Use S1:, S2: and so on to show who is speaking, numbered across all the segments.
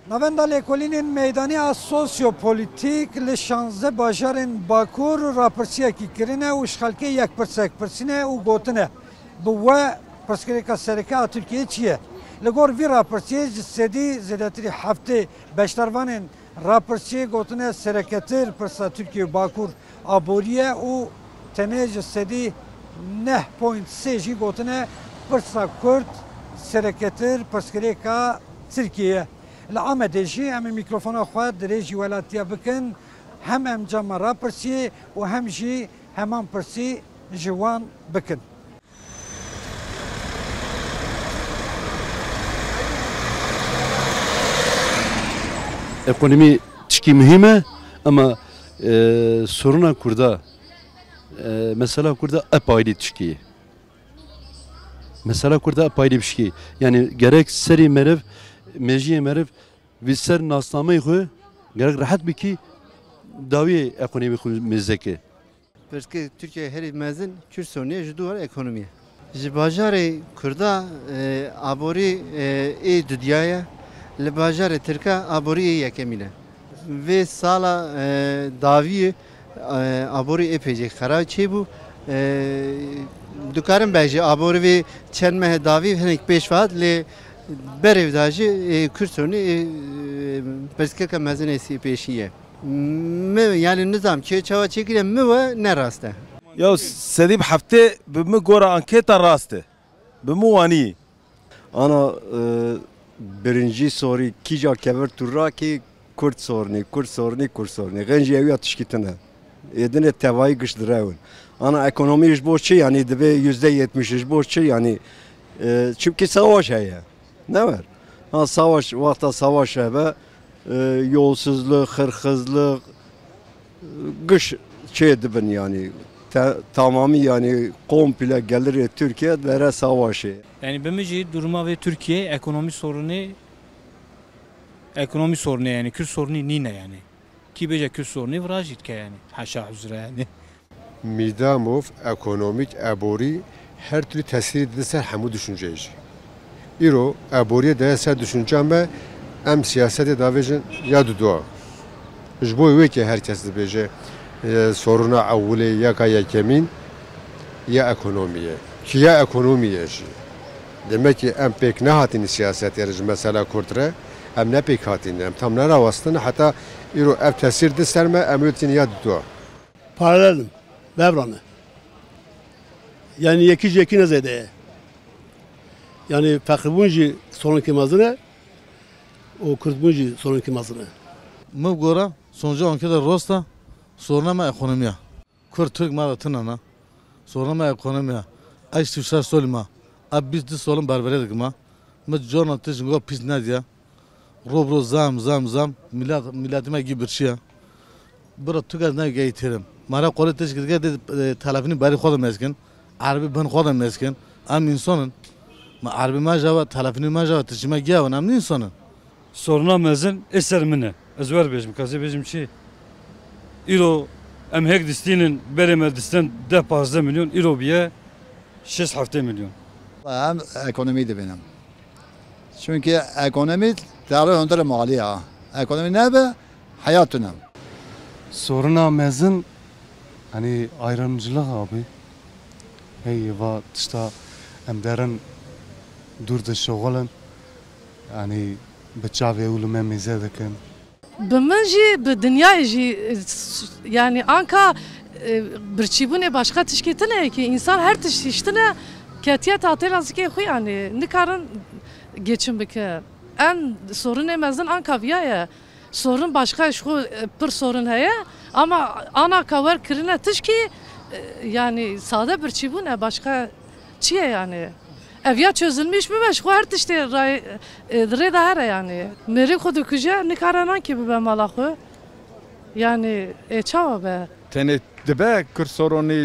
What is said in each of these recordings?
S1: Navenda lêkolînên meydanî a sosyopolitîk li 16 bajarên Bakur rapirsiyekî kirine û ji xelkê yekpirsek pirsîne û gotine bi we pirsgirêka sereke a Tirkiyeyê çi ye? Li gor vî rapirsiyê ji sedî zêdetirî heftê beşdarvanên rapirsiyê gotine sereketir pirsa Tirkiye û Bakur aboriye û tenê ji sedî 9.3 jî gotine pirsa Kurd sereketir pirsgirêka Tirkiye. Li Amedê jî em ê mîkrofona xwe dirêjî welatiya bikin hem em cama rapirsiyê û hem jî heman pirsî ji wan bikin.
S2: Ekonomi tişkî mühim e ama soruna Kurda mesela Kurda apayrı tişkî. Mesela Kurda apayrı bir şey. Yani gerek seri merev mejiye merev ve ser nasnameyi xwe gerek rahat bir ki davi ekonomi xwe mezeke.
S3: Perske Türkiye her mezin Kürt sorunu ji duvar ekonomiye. Ji bajarê Kurda aborî ê dudyaya li bajarê Tirka aborî ê yekemîne. Vê sala daviyê aborî epeyce xerab çêbû. Dikarim bêje aborî vê çend mehe davî hinek pêşvat lê berêv da jî Kürt sorunu perskeka mezin ê pêşî ye. Yani nizam ki çava çekile mi ve ne raste?
S4: Ya sedip hafte bimi gora anketa raste. Bimi wani.
S5: Ana birinci soru kija kever turra ki Kürt sorunu. Genci evi atışkitine. Edine tevayı gışdıravun. Ana ekonomi iş borçlu yani deve %70 iş borçlu yani çünkü savaş ya. Ne var? Ha savaş vakta savaş ve yolsuzluk, hırhızlık, kış dibin yani tamamı yani komple gelir Türkiye vere savaşı.
S6: Yani bence duruma ve Türkiye ekonomi sorunu yani Kürt sorunu nine yani. Ki bence Kürt sorunu vrajit ki yani. Haşa huzura yani.
S7: Midamov ekonomik abori her türlü tesir edilse hemu düşünceyici. İro aboriye de ser düşünceme em siyasete davecin ya dua. Jbo ve ki herkes de beje soruna avule ya kayakemin ya ekonomiye. Ki ya ekonomiye ji. Demek ki em pek ne hatin siyaset yarıcı mesela Kurtre em ne pek hatin em tam ne ravastın hatta iro ev tesir de serme em yotin ya dua.
S8: Paralelim. Devranı. Yani yeki ne zede. Yani fakir sorun kimazını o Kürt bunji sorun kimazını.
S9: Mı gora sonucu ankete rosta soruna mı ekonomiya. Kürt Türk mavatına soruna mı ekonomiya. Ayş tuşar solma. Ab biz de solun barberedik ma. Mı jornal tişin go pis nadya. Robro zam milletime gibi bir şey. Bura Türk'e ne getirim. Mara kolu teşkil de talafini bari kodum eskin. Arabi ben kodum eskin. Am insanın. Ma Arabi majava talafini majava tişime giyavan am insanın.
S10: Soruna mezin eser mine. Ez ver bejim kaze bejim çi. İro em hek distinin bereme distin 10-15 milyon İro biye 6-7 milyon.
S11: Hem ekonomi de benim. Çünkü ekonomi tarih öndere maliye. Ekonomi ne be? Hayatına.
S12: Soruna mezin hani ayrımcılık abi. Hey va işte em derin durda şoğlan yani بتشافي يقولوا ما ميزة كان
S13: بمنجي بالدنيا يجي يعني أنكا برشيبوني باشخا تشكيتنا كي إنسان هر تشتنا كاتيا تعطينا زكي خوي يعني نكارن geçim bike en sorun emezden Anka viyaya sorun başka şu bir sorun heye ama ana kavar kirine tişki yani sade bir çi bu ne başka çiye yani. Evya çözülmüş mü beş her tişte re da her yani. Meri kodu kuja nikaranan ki be malakı. Yani çava be.
S14: Tene debe kur sorunu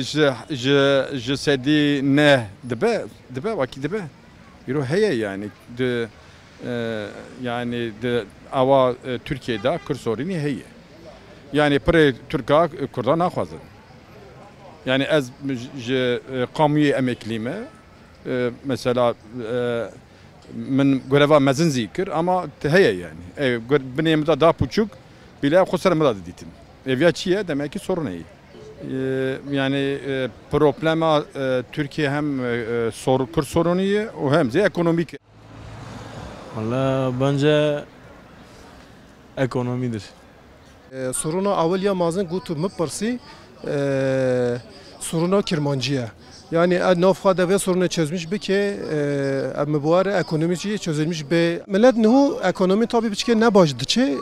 S14: je sedi ne debe vaki debe. Yero heye yani de yani de ava Türkiye'de kur sorunu heye. Yani pre Türkiye Kurdan naxwazın. Yani ez kamuya emeklime mesela من göreva mezin zikir ama heye yani. Bine müda daha buçuk bile kusur müda ditin. Ya çiye demek ki sorun iyi. Yani problema Türkiye hem Kürt sorunu hem de ekonomik.
S15: Valla bence ekonomidir.
S16: Soruna avliya mazın gutu mıpırsi soruna kirmancıya. Yani nafkada ve sorunu çözmüş bir ki mübarek ekonomiyi çözülmüş be. Millet nehu ekonomi tabi biçke ne başdı çe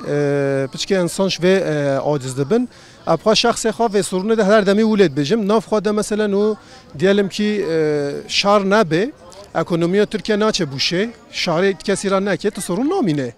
S16: biçke insan ve aciz dibin. Apra şahsi xaf ve sorunu da her demi uled bejim. Nafkada mesela nehu diyelim ki şar ne be ekonomiye Türkiye naçe bu şey şari kesiran ne ki sorun namine.